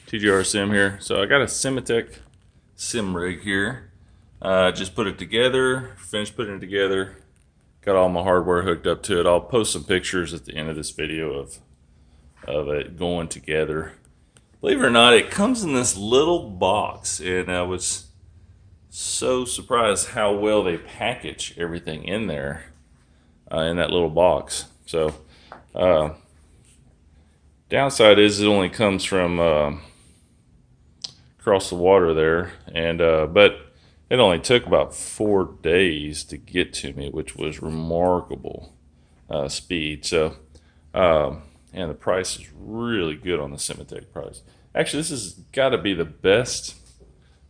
TGR Sim here. So I got a Simetik sim rig here. Just put it together, finished putting it together. Got all my hardware hooked up to it. I'll post some pictures at the end of this video of it going together. Believe it or not, it comes in this little box, and I was so surprised how well they package everything in there in that little box. So downside is it only comes from across the water there, and but it only took about 4 days to get to me, which was remarkable speed. So and the price is really good on the Simetik price. Actually, this has got to be the best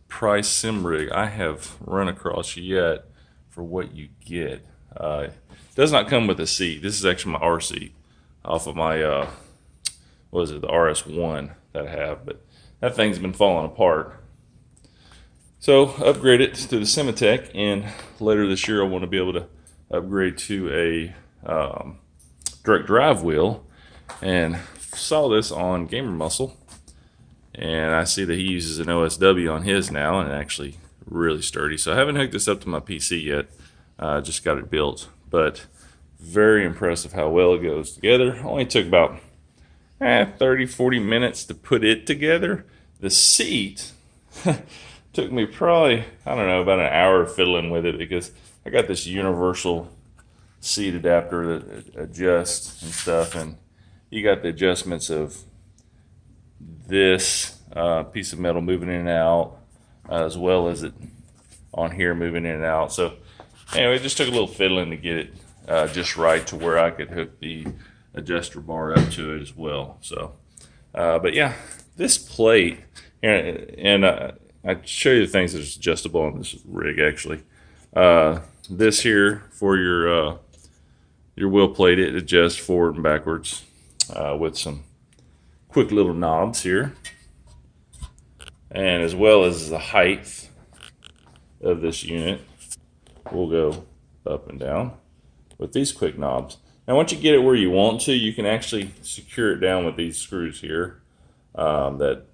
price sim rig I have run across yet for what you get. It does not come with a seat. This is actually my R seat off of my what is it, the RS1 that I have, but that thing's been falling apart. So upgrade it to the Simetik, and later this year I want to be able to upgrade to a direct drive wheel. And saw this on Gamer Muscle, and I see that he uses an OSW on his now, and actually really sturdy. So I haven't hooked this up to my PC yet. Just got it built, but very impressive how well it goes together. Only took about 30-40 minutes to put it together. The seat took me probably, I don't know, about an hour fiddling with it, because I got this universal seat adapter that adjusts and stuff, and you got the adjustments of this piece of metal moving in and out, as well as it on here moving in and out. So anyway, it just took a little fiddling to get it just right to where I could hook the adjuster bar up to it as well. So but yeah, this plate, and I'd show you the things that's adjustable on this rig actually. This here for your wheel plate, it adjusts forward and backwards with some quick little knobs here, and as well as the height of this unit will go up and down with these quick knobs. Now once you get it where you want to, you can actually secure it down with these screws here that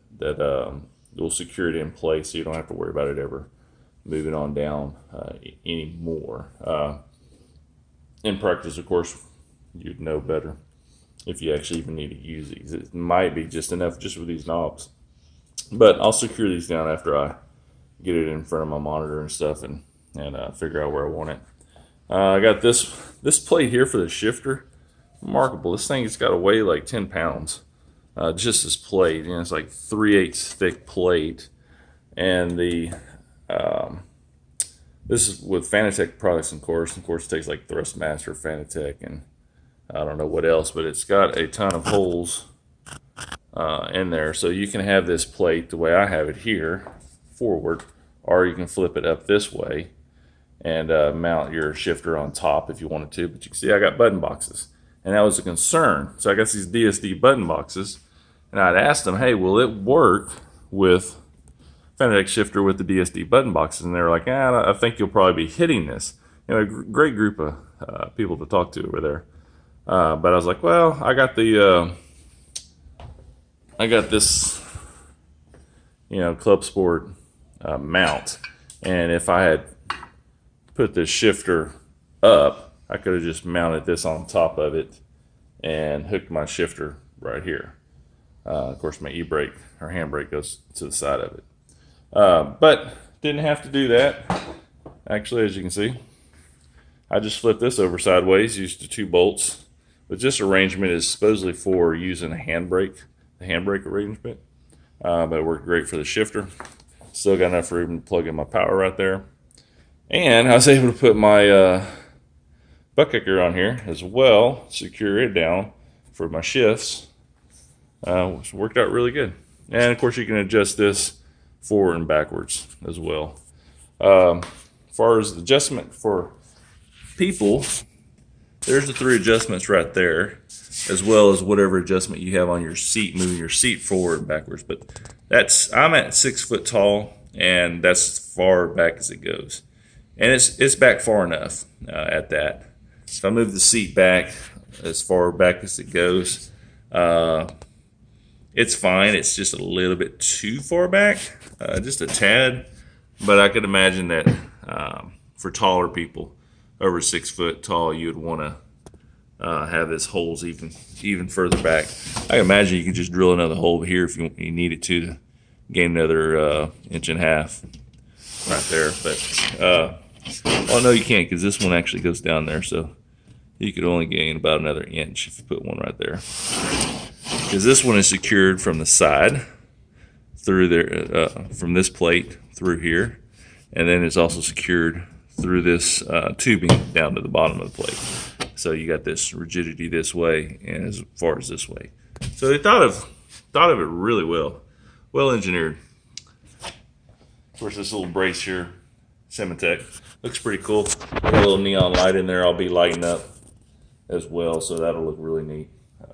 will secure it in place, so you don't have to worry about it ever moving on down anymore. In practice, of course, you'd know better if you actually even need to use these. It might be just enough just with these knobs, but I'll secure these down after I get it in front of my monitor and stuff, and figure out where I want it. I got this plate here for the shifter. Remarkable. This thing has got to weigh like 10 pounds. Just this plate, and it's like 3/8 thick plate, and the this is with Fanatec products, of course. Of course, it takes like Thrustmaster, Fanatec, and I don't know what else, but it's got a ton of holes in there. So you can have this plate the way I have it here, forward, or you can flip it up this way and mount your shifter on top if you wanted to. But you can see I got button boxes, and that was a concern. So I got these DSD button boxes, and I'd asked them, hey, will it work with Fanatec shifter with the DSD button boxes? And they were like, I think you'll probably be hitting this. You know, a great group of people to talk to over there. But I was like, well, I got this, Club Sport mount, and if I had put the shifter up, I could have just mounted this on top of it and hooked my shifter right here. Of course, my e-brake or handbrake goes to the side of it, but didn't have to do that. Actually, as you can see, I just flipped this over sideways, used the 2 bolts. But this arrangement is supposedly for using a handbrake, the handbrake arrangement. But it worked great for the shifter. Still got enough room to plug in my power right there. And I was able to put my butt kicker on here as well, secure it down for my shifts, which worked out really good. And of course, you can adjust this forward and backwards as well. As far as the adjustment for people, there's the 3 adjustments right there, as well as whatever adjustment you have on your seat, moving your seat forward and backwards. But I'm at 6 foot tall, and that's as far back as it goes. And it's back far enough at that. If I move the seat back as far back as it goes, It's fine. It's just a little bit too far back, just a tad. But I could imagine that for taller people, over 6 foot tall, you would want to have this holes even further back. I imagine you could just drill another hole here if you needed to gain another inch and a half right there. But oh no, you can't, because this one actually goes down there, so you could only gain about another inch if you put one right there. Because this one is secured from the side through there, from this plate through here, and then it's also secured through this tubing down to the bottom of the plate. So you got this rigidity this way and as far as this way. So they thought of it really well engineered. Of course, this little brace here, Simetik, looks pretty cool. Got a little neon light in there. I'll be lighting up as well, so that'll look really neat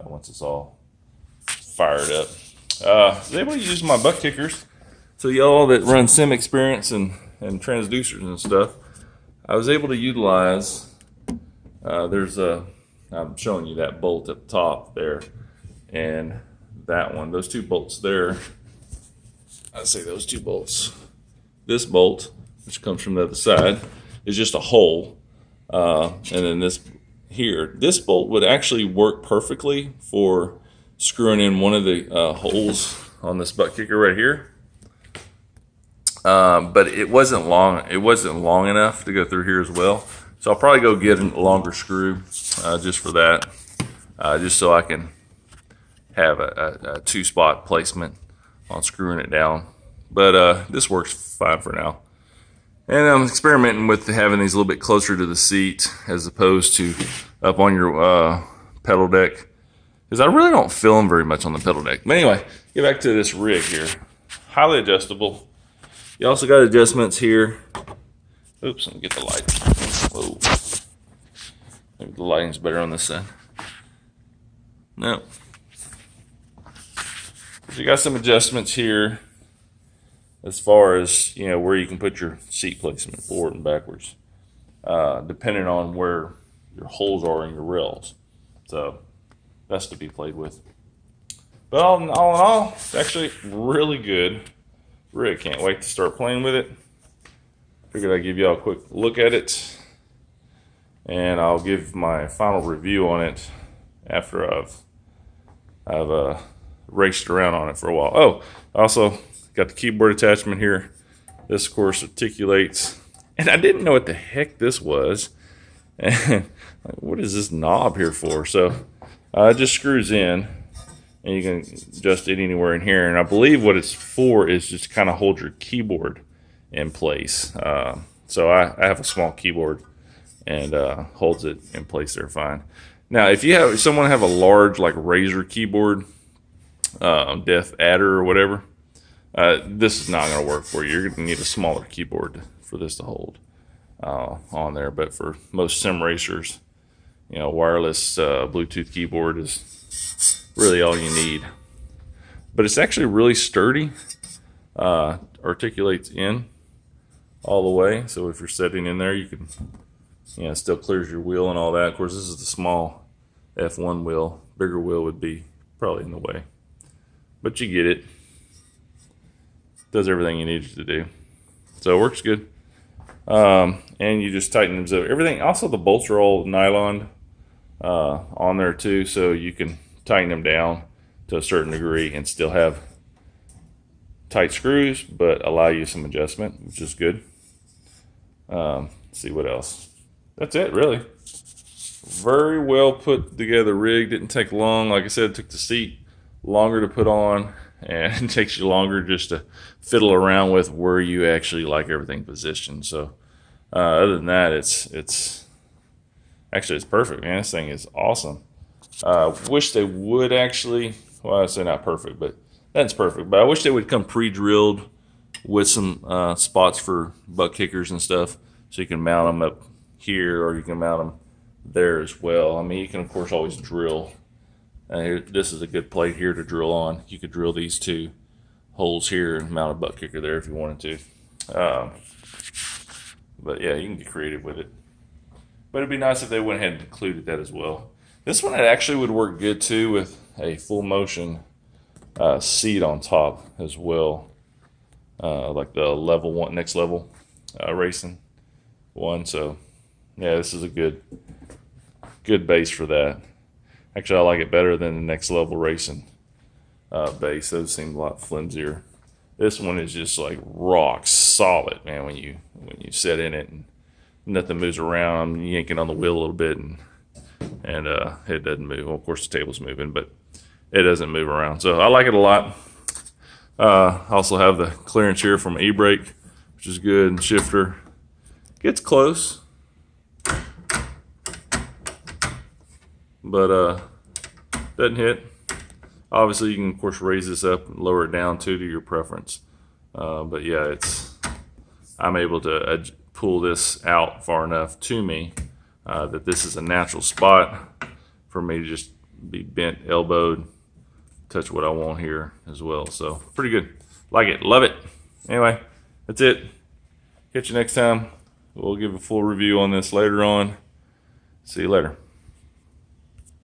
once it's all fired up. I was able to use my butt kickers. So y'all that run sim experience and transducers and stuff, I was able to utilize, I'm showing you that bolt at the top there, and that one, those two bolts there. I say those two bolts. This bolt, which comes from the other side, is just a hole, and then this here, this bolt would actually work perfectly for screwing in one of the holes on this butt kicker right here. But it wasn't long enough to go through here as well. So I'll probably go get a longer screw just for that, just so I can have a 2-spot placement on screwing it down. But this works fine for now. And I'm experimenting with having these a little bit closer to the seat as opposed to up on your pedal deck, because I really don't feel them very much on the pedal deck. But anyway, get back to this rig here. Highly adjustable. You also got adjustments here. Oops, let me get the light. Whoa. Maybe the lighting's better on this side. No. So you got some adjustments here as far as, you know, where you can put your seat placement forward and backwards, depending on where your holes are in your rails. So that's to be played with. But all in all, it's actually really good. Really can't wait to start playing with it. Figured I'd give y'all a quick look at it, and I'll give my final review on it after I've raced around on it for a while. Oh, also got the keyboard attachment here. This, of course, articulates, and I didn't know what the heck this was. And what is this knob here for? So it just screws in, and you can adjust it anywhere in here. And I believe what it's for is just kind of hold your keyboard in place. So I have a small keyboard, and holds it in place there fine. Now, if you have someone have a large like Razer keyboard, Deathadder or whatever, this is not going to work for you. You're going to need a smaller keyboard for this to hold on there. But for most sim racers, you know, wireless Bluetooth keyboard is really all you need. But it's actually really sturdy. Articulates in all the way. So if you're sitting in there, you can, you know, still clears your wheel and all that. Of course, this is the small F1 wheel. Bigger wheel would be probably in the way. But you get it. Does everything you need it to do. So it works good. And you just tighten them up. Everything, also the bolts are all nylon on there too, so you can tighten them down to a certain degree and still have tight screws, but allow you some adjustment, which is good. Let's see what else. That's it, really. Very well put together rig. Didn't take long. Like I said, it took the seat longer to put on, and it takes you longer just to fiddle around with where you actually like everything positioned. So other than that, it's perfect, man. This thing is awesome. Wish they would actually, well, I say not perfect, but that's perfect. But I wish they would come pre-drilled with some spots for butt kickers and stuff, so you can mount them up here, or you can mount them there as well. I mean, you can of course always drill. This is a good plate here to drill on. You could drill these two holes here and mount a butt kicker there if you wanted to. But yeah, you can get creative with it. But it'd be nice if they went ahead and included that as well. This one actually would work good too with a full motion seat on top as well, like the level one, next level racing one. So yeah, this is a good base for that. Actually, I like it better than the next level racing base. Those seem a lot flimsier. This one is just like rock solid, man. When you sit in it and nothing moves around, I'm yanking on the wheel a little bit and it doesn't move. Well, of course the table's moving, but it doesn't move around. So I like it a lot. I also have the clearance here from e-brake, which is good, and shifter. Gets close, but doesn't hit. Obviously, you can of course raise this up and lower it down too, to your preference. But yeah, I'm able to pull this out far enough to me that this is a natural spot for me to just be bent, elbowed, touch what I want here as well. So pretty good. Like it, love it. Anyway, that's it. Catch you next time. We'll give a full review on this later on. See you later.